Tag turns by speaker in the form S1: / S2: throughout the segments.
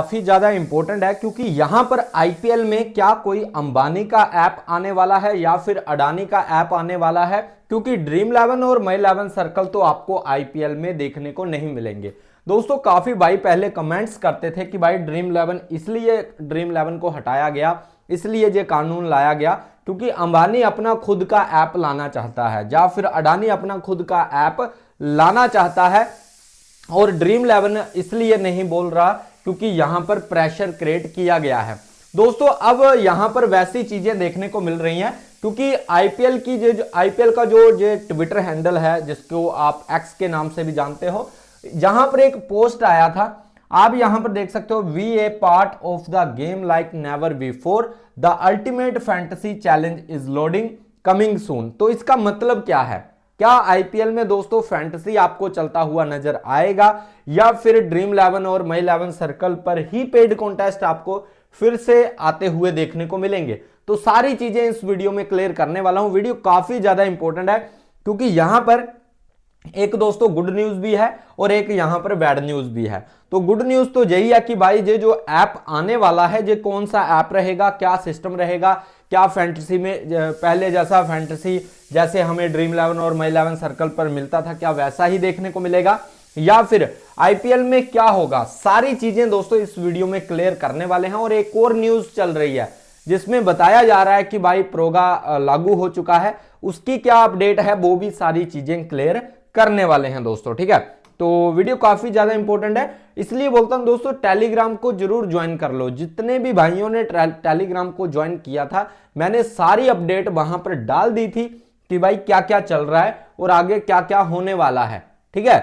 S1: काफी ज्यादा इंपॉर्टेंट है क्योंकि यहां पर आईपीएल में क्या कोई अंबानी का ऐप आने वाला है या फिर अडानी का ऐप आने वाला है, क्योंकि ड्रीम 11 और माई 11 सर्कल तो आपको आईपीएल में देखने को नहीं मिलेंगे। दोस्तों काफी भाई पहले कमेंट्स करते थे कि भाई ड्रीम 11 इसलिए ड्रीम 11 को हटाया गया, इसलिए ये कानून लाया गया क्योंकि अंबानी अपना खुद का ऐप लाना चाहता है या फिर अडानी अपना खुद का ऐप लाना चाहता है, और ड्रीम 11 इसलिए नहीं बोल रहा क्योंकि यहां पर प्रेशर क्रिएट किया गया है। दोस्तों अब यहां पर वैसी चीजें देखने को मिल रही हैं क्योंकि आईपीएल का जो ट्विटर हैंडल है जिसको आप एक्स के नाम से भी जानते हो, जहां पर एक पोस्ट आया था, आप यहां पर देख सकते हो, V A part of the game like never before, the ultimate fantasy challenge is loading coming soon. तो इसका मतलब क्या है? क्या आईपीएल में दोस्तों फैंटेसी आपको चलता हुआ नजर आएगा या फिर ड्रीम 11 और माई 11 सर्कल पर ही पेड कॉन्टेस्ट आपको फिर से आते हुए देखने को मिलेंगे? तो सारी चीजें इस वीडियो में क्लियर करने वाला हूं। वीडियो काफी ज्यादा इंपॉर्टेंट है क्योंकि यहां पर एक दोस्तों गुड न्यूज भी है और एक यहां पर बैड न्यूज भी है। तो गुड न्यूज तो यही है कि भाई ये जो ऐप आने वाला है, ये कौन सा ऐप रहेगा, क्या सिस्टम रहेगा, क्या फैंटेसी में पहले जैसा फैंटेसी जैसे हमें ड्रीम 11 और माई 11 सर्कल पर मिलता था क्या वैसा ही देखने को मिलेगा, या फिर आईपीएल में क्या होगा, सारी चीजें दोस्तों इस वीडियो में क्लियर करने वाले हैं। और एक और न्यूज चल रही है जिसमें बताया जा रहा है कि भाई प्रोगा लागू हो चुका है, उसकी क्या अपडेट है वो भी सारी चीजें क्लियर करने वाले हैं दोस्तों। ठीक है, तो वीडियो काफी ज्यादा इंपॉर्टेंट है, इसलिए बोलता हूं दोस्तों टेलीग्राम को जरूर ज्वाइन कर लो। जितने भी भाइयों ने टेलीग्राम को ज्वाइन किया था, मैंने सारी अपडेट वहां पर डाल दी थी कि भाई क्या क्या चल रहा है और आगे क्या क्या होने वाला है। ठीक है,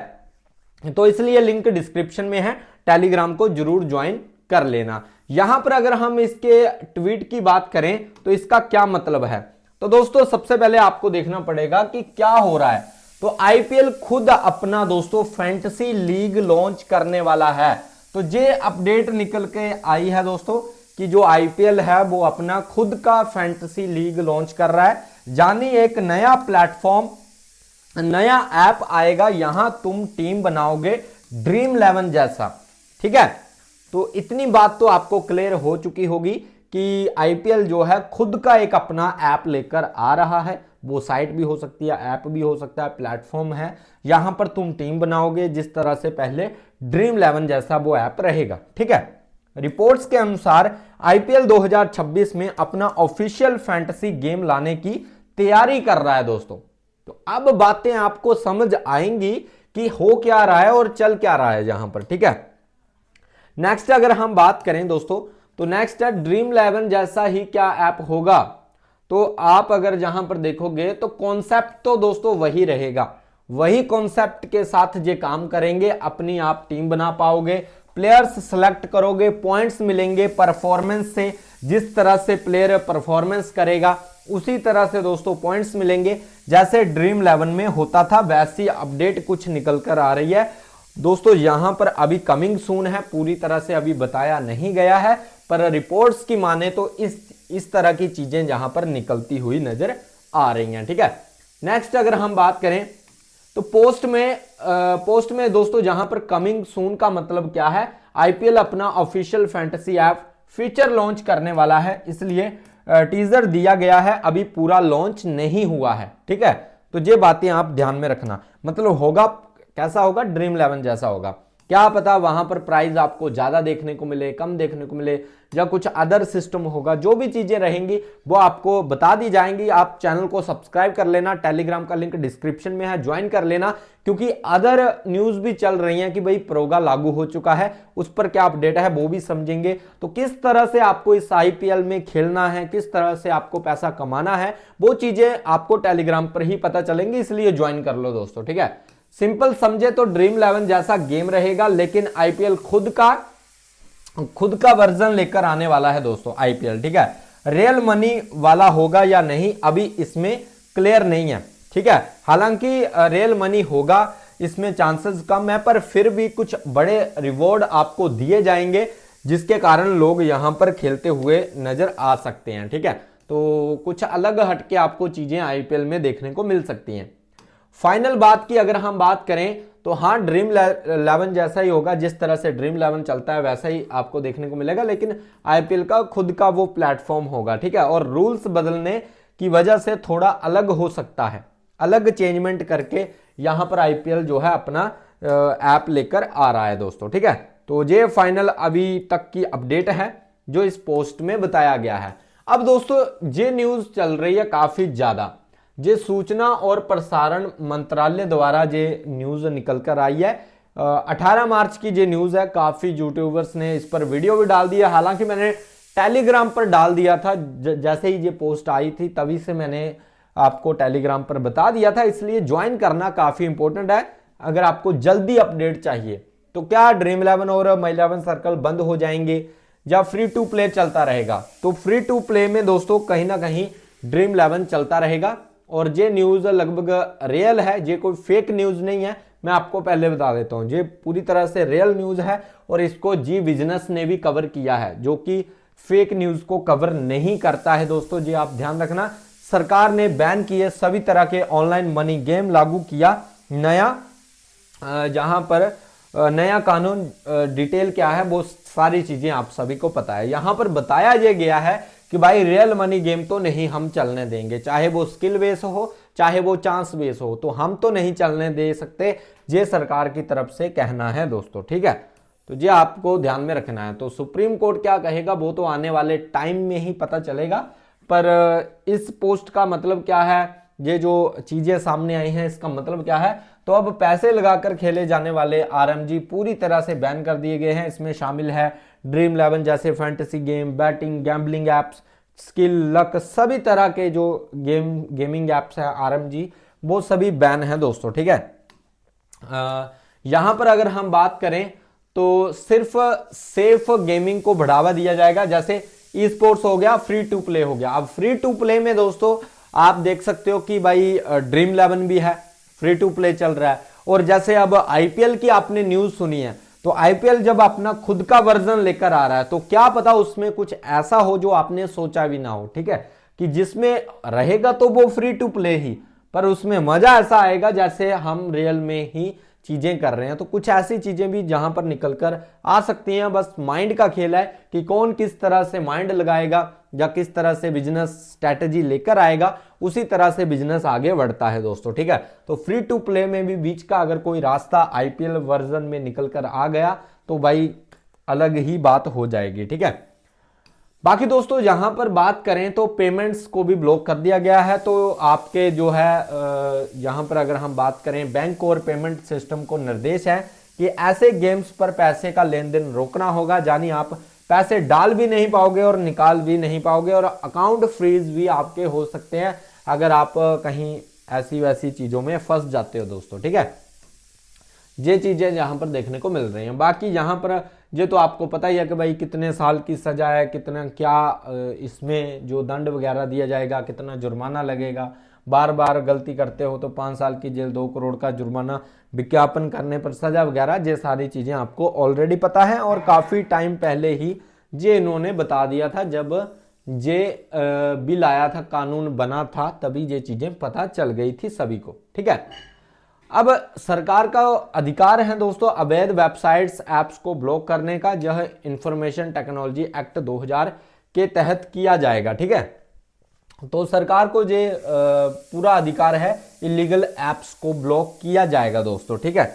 S1: तो इसलिए लिंक डिस्क्रिप्शन में है, टेलीग्राम को जरूर ज्वाइन कर लेना। यहां पर अगर हम इसके ट्वीट की बात करें तो इसका क्या मतलब है, तो दोस्तों सबसे पहले आपको देखना पड़ेगा कि क्या हो रहा है। तो आईपीएल खुद अपना दोस्तों फैंटेसी लीग लॉन्च करने वाला है। तो ये अपडेट निकल के आई है दोस्तों कि जो आईपीएल है वो अपना खुद का फैंटेसी लीग लॉन्च कर रहा है, यानी एक नया प्लेटफॉर्म, नया ऐप आएगा, यहां तुम टीम बनाओगे ड्रीम 11 जैसा। ठीक है, तो इतनी बात तो आपको क्लियर हो चुकी होगी कि आईपीएल जो है खुद का एक अपना ऐप लेकर आ रहा है। वो साइट भी हो सकती है, ऐप भी हो सकता है, प्लेटफॉर्म है, यहां पर तुम टीम बनाओगे जिस तरह से पहले ड्रीम 11 जैसा वो ऐप रहेगा। ठीक है, रिपोर्ट्स के अनुसार आईपीएल 2026 में अपना ऑफिशियल फैंटेसी गेम लाने की तैयारी कर रहा है दोस्तों। तो अब बातें आपको समझ आएंगी कि हो क्या रहा है और चल क्या रहा है यहां पर। ठीक है, नेक्स्ट अगर हम बात करें दोस्तों, तो नेक्स्ट है ड्रीम 11 जैसा ही क्या ऐप होगा। तो आप अगर जहां पर देखोगे तो कॉन्सेप्ट तो दोस्तों वही रहेगा, वही कॉन्सेप्ट के साथ ये काम करेंगे, अपनी आप टीम बना पाओगे, प्लेयर्स सेलेक्ट करोगे, पॉइंट्स मिलेंगे परफॉर्मेंस से, जिस तरह से प्लेयर परफॉर्मेंस करेगा उसी तरह से दोस्तों पॉइंट्स मिलेंगे, जैसे ड्रीम 11 में होता था वैसी अपडेट कुछ निकल कर आ रही है दोस्तों। यहां पर अभी कमिंग सून है, पूरी तरह से अभी बताया नहीं गया है, पर रिपोर्ट्स की माने तो इस तरह की चीजें यहां पर निकलती हुई नजर आ रही हैं। ठीक है, नेक्स्ट अगर हम बात करें तो पोस्ट में दोस्तों जहां पर कमिंग सून का मतलब क्या है, आईपीएल अपना official fantasy app feature launch करने वाला है, इसलिए टीजर दिया गया है, अभी पूरा लॉन्च नहीं हुआ है। ठीक है, तो ये बातें आप ध्यान में रखना, मतलब होगा कैसा होगा, ड्रीम 11 जैसा होगा। क्या पता वहां पर प्राइस आपको ज्यादा देखने को मिले, कम देखने को मिले, या कुछ अदर सिस्टम होगा, जो भी चीजें रहेंगी वो आपको बता दी जाएंगी। आप चैनल को सब्सक्राइब कर लेना, टेलीग्राम का लिंक डिस्क्रिप्शन में है, ज्वाइन कर लेना, क्योंकि अदर न्यूज भी चल रही हैं कि भाई प्रोगा लागू हो चुका है, उस पर क्या अपडेट है वो भी समझेंगे। तो किस तरह से आपको इस आईपीएल में खेलना है, किस तरह से आपको पैसा कमाना है, वो चीजें आपको टेलीग्राम पर ही पता चलेंगी, इसलिए ज्वाइन कर लो दोस्तों। ठीक है, सिंपल समझे तो ड्रीम 11 जैसा गेम रहेगा, लेकिन आईपीएल खुद का वर्जन लेकर आने वाला है दोस्तों आईपीएल। ठीक है, रियल मनी वाला होगा या नहीं अभी इसमें क्लियर नहीं है। ठीक है, हालांकि रियल मनी होगा, इसमें चांसेस कम है, पर फिर भी कुछ बड़े रिवॉर्ड आपको दिए जाएंगे जिसके कारण लोग यहां पर खेलते हुए नजर आ सकते हैं। ठीक है, तो कुछ अलग हटके आपको चीजें आईपीएल में देखने को मिल सकती हैं। फाइनल बात की अगर हम बात करें तो हाँ, ड्रीम 11 जैसा ही होगा, जिस तरह से ड्रीम 11 चलता है वैसा ही आपको देखने को मिलेगा, लेकिन आईपीएल का खुद का वो प्लेटफॉर्म होगा, ठीक है। और रूल्स बदलने की वजह से थोड़ा अलग हो सकता है, अलग चेंजमेंट करके यहां पर आईपीएल जो है अपना ऐप लेकर आ रहा है दोस्तों, ठीक है। तो ये फाइनल अभी तक की अपडेट है जो इस पोस्ट में बताया गया है। अब दोस्तों ये न्यूज चल रही है काफी ज्यादा, ये सूचना और प्रसारण मंत्रालय द्वारा ये न्यूज निकल कर आई है। 18 मार्च की ये न्यूज है। काफी यूट्यूबर्स ने इस पर वीडियो भी डाल दिया, हालांकि मैंने टेलीग्राम पर डाल दिया था, जैसे ही ये पोस्ट आई थी तभी से मैंने आपको टेलीग्राम पर बता दिया था, इसलिए ज्वाइन करना काफी इंपॉर्टेंट है अगर आपको जल्दी अपडेट चाहिए। तो क्या ड्रीम 11 और माई 11 सर्कल बंद हो जाएंगे या फ्री टू प्ले चलता रहेगा? तो फ्री टू प्ले में दोस्तों कहीं ना कहीं ड्रीम 11 चलता रहेगा, और ये न्यूज लगभग रियल है, ये कोई फेक न्यूज नहीं है, मैं आपको पहले बता देता हूं, ये पूरी तरह से रियल न्यूज है। और इसको जी बिजनेस ने भी कवर किया है, जो कि फेक न्यूज को कवर नहीं करता है दोस्तों, ये आप ध्यान रखना। सरकार ने बैन किए सभी तरह के ऑनलाइन मनी गेम, लागू किया नया जहां पर नया कानून, डिटेल क्या है वो सारी चीजें आप सभी को पता है। यहां पर बताया यह गया है कि भाई रियल मनी गेम तो नहीं हम चलने देंगे, चाहे वो स्किल बेस हो चाहे वो चांस बेस हो, तो हम तो नहीं चलने दे सकते, ये सरकार की तरफ से कहना है दोस्तों, ठीक है। तो ये आपको ध्यान में रखना है। तो सुप्रीम कोर्ट क्या कहेगा वो तो आने वाले टाइम में ही पता चलेगा, पर इस पोस्ट का मतलब क्या है, ये जो चीजें सामने आई हैं इसका मतलब क्या है? तो अब पैसे लगाकर खेले जाने वाले आरएमजी पूरी तरह से बैन कर दिए गए हैं। इसमें शामिल है ड्रीम 11 जैसे fantasy game, batting, gambling apps, skill, luck, सभी तरह के जो गेमिंग एप्स है आरएमजी, वो सभी बैन है दोस्तों, ठीक है। यहां पर अगर हम बात करें तो सिर्फ सेफ गेमिंग को बढ़ावा दिया जाएगा, जैसे ई स्पोर्ट्स हो गया, फ्री टू प्ले हो गया। अब फ्री टू प्ले में दोस्तों आप देख सकते हो कि भाई ड्रीम 11 भी है, फ्री टू प्ले चल रहा है। और जैसे अब आईपीएल की आपने न्यूज सुनी है, तो आईपीएल जब अपना खुद का वर्जन लेकर आ रहा है तो क्या पता उसमें कुछ ऐसा हो जो आपने सोचा भी ना हो, ठीक है, कि जिसमें रहेगा तो वो फ्री टू प्ले ही, पर उसमें मजा ऐसा आएगा जैसे हम रियल में ही चीजें कर रहे हैं। तो कुछ ऐसी चीजें भी जहां पर निकल कर आ सकती हैं, बस माइंड का खेल है कि कौन किस तरह से माइंड लगाएगा या किस तरह से बिजनेस स्ट्रैटेजी लेकर आएगा, उसी तरह से बिजनेस आगे बढ़ता है दोस्तों, ठीक है। तो फ्री टू प्ले में भी बीच का अगर कोई रास्ता आईपीएल वर्जन में निकल कर आ गया तो भाई अलग ही बात हो जाएगी, ठीक है। बाकी दोस्तों यहां पर बात करें तो पेमेंट्स को भी ब्लॉक कर दिया गया है। तो आपके जो है यहां पर अगर हम बात करें, बैंक और पेमेंट सिस्टम को निर्देश है कि ऐसे गेम्स पर पैसे का लेन देन रोकना होगा, यानी आप पैसे डाल भी नहीं पाओगे और निकाल भी नहीं पाओगे, और अकाउंट फ्रीज भी आपके हो सकते हैं अगर आप कहीं ऐसी वैसी चीजों में फंस जाते हो दोस्तों, ठीक है। ये चीजें यहां पर देखने को मिल रही हैं। बाकी यहां पर ये तो आपको पता ही है कि भाई कितने साल की सजा है, कितना क्या इसमें जो दंड वगैरह दिया जाएगा, कितना जुर्माना लगेगा, बार बार गलती करते हो तो 5 साल की जेल, 2 करोड़ का जुर्माना, विज्ञापन करने पर सजा वगैरह, ये सारी चीजें आपको ऑलरेडी पता है। और काफी टाइम पहले ही ये इन्होंने बता दिया था, जब ये बिल आया था, कानून बना था, तभी ये चीजें पता चल गई थी सभी को, ठीक है। अब सरकार का अधिकार है दोस्तों अवैध वेबसाइट्स, ऐप्स को ब्लॉक करने का, यह इंफॉर्मेशन टेक्नोलॉजी एक्ट 2000 के तहत किया जाएगा, ठीक है। तो सरकार को ये पूरा अधिकार है, इलीगल ऐप्स को ब्लॉक किया जाएगा दोस्तों, ठीक है।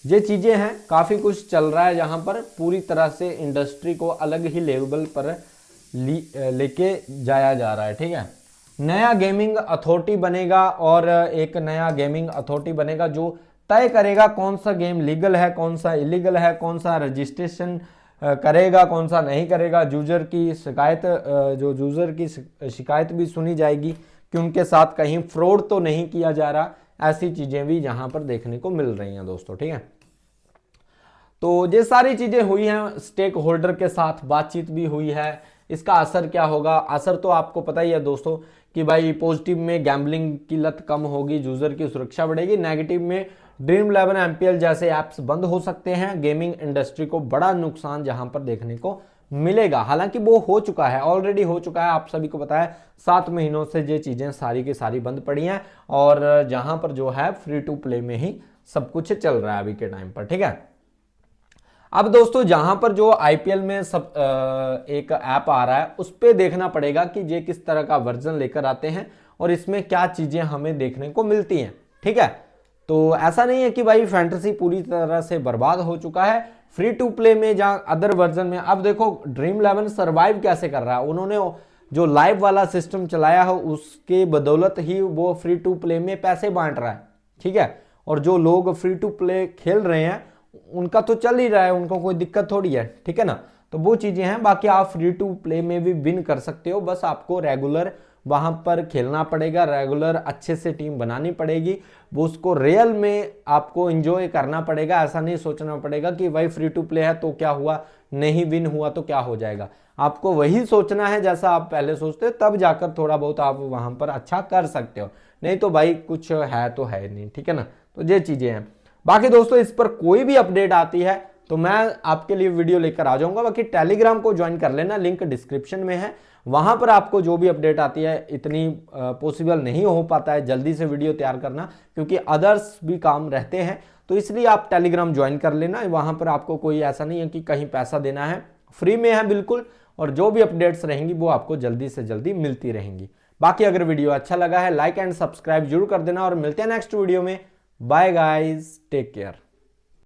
S1: ये चीजें हैं, काफी कुछ चल रहा है जहां पर पूरी तरह से इंडस्ट्री को अलग ही लेवल पर लेके जाया जा रहा है, ठीक है। नया गेमिंग अथॉरिटी बनेगा, और एक नया गेमिंग अथॉरिटी बनेगा जो तय करेगा कौन सा गेम लीगल है, कौन सा इलीगल है, कौन सा रजिस्ट्रेशन करेगा, कौन सा नहीं करेगा। यूजर की शिकायत, जो यूजर की शिकायत भी सुनी जाएगी कि उनके साथ कहीं फ्रॉड तो नहीं किया जा रहा, ऐसी चीजें भी यहां पर देखने को मिल रही हैं दोस्तों, ठीक है। तो ये सारी चीजें हुई हैं, स्टेक होल्डर के साथ बातचीत भी हुई है। इसका असर क्या होगा? असर तो आपको पता ही है दोस्तों कि भाई पॉजिटिव में गैम्बलिंग की लत कम होगी, यूजर की सुरक्षा बढ़ेगी, नेगेटिव में ड्रीम 11 एमपीएल जैसे ऐप्स बंद हो सकते हैं। गेमिंग इंडस्ट्री को बड़ा नुकसान जहां पर देखने को मिलेगा, हालांकि वो हो चुका है, ऑलरेडी हो चुका है, आप सभी को पता है। 7 महीनों से ये चीजें सारी की सारी बंद पड़ी हैं, और जहां पर जो है फ्री टू प्ले में ही सब कुछ चल रहा है अभी के टाइम पर, ठीक है। अब दोस्तों जहां पर जो आईपीएल में सब एक ऐप आ रहा है, उस पे देखना पड़ेगा कि ये किस तरह का वर्जन लेकर आते हैं और इसमें क्या चीजें हमें देखने को मिलती हैं, ठीक है। तो ऐसा नहीं है कि भाई फैंटेसी पूरी तरह से बर्बाद हो चुका है। फ्री टू प्ले में जहां अदर वर्जन में, अब देखो ड्रीम 11 सर्वाइव कैसे कर रहा है, उन्होंने जो लाइव वाला सिस्टम चलाया है उसके बदौलत ही वो फ्री टू प्ले में पैसे बांट रहा है, ठीक है। और जो लोग फ्री टू प्ले खेल रहे हैं उनका तो चल ही रहा है, उनको कोई दिक्कत थोड़ी है, ठीक है ना। तो वो चीजें हैं। बाकी आप फ्री टू प्ले में भी विन कर सकते हो, बस आपको रेगुलर वहां पर खेलना पड़ेगा, रेगुलर अच्छे से टीम बनानी पड़ेगी, वो उसको रियल में आपको एंजॉय करना पड़ेगा। ऐसा नहीं सोचना पड़ेगा कि भाई फ्री टू प्ले है तो क्या हुआ, नहीं विन हुआ तो क्या हो जाएगा। आपको वही सोचना है जैसा आप पहले सोचते हो, तब जाकर थोड़ा बहुत आप वहां पर अच्छा कर सकते हो, नहीं तो भाई कुछ है तो है नहीं, ठीक है ना। तो ये चीजें हैं। बाकी दोस्तों इस पर कोई भी अपडेट आती है तो मैं आपके लिए वीडियो लेकर आ जाऊंगा। बाकी टेलीग्राम को ज्वाइन कर लेना, लिंक डिस्क्रिप्शन में है, वहां पर आपको जो भी अपडेट आती है, इतनी पॉसिबल नहीं हो पाता है जल्दी से वीडियो तैयार करना क्योंकि अदर्स भी काम रहते हैं, तो इसलिए आप टेलीग्राम ज्वाइन कर लेना। वहां पर आपको कोई ऐसा नहीं है कि कहीं पैसा देना है, फ्री में है बिल्कुल, और जो भी अपडेट्स रहेंगी वो आपको जल्दी से जल्दी मिलती रहेंगी। बाकी अगर वीडियो अच्छा लगा है लाइक एंड सब्सक्राइब जरूर कर देना और मिलते हैं नेक्स्ट वीडियो में। Bye guys, take care.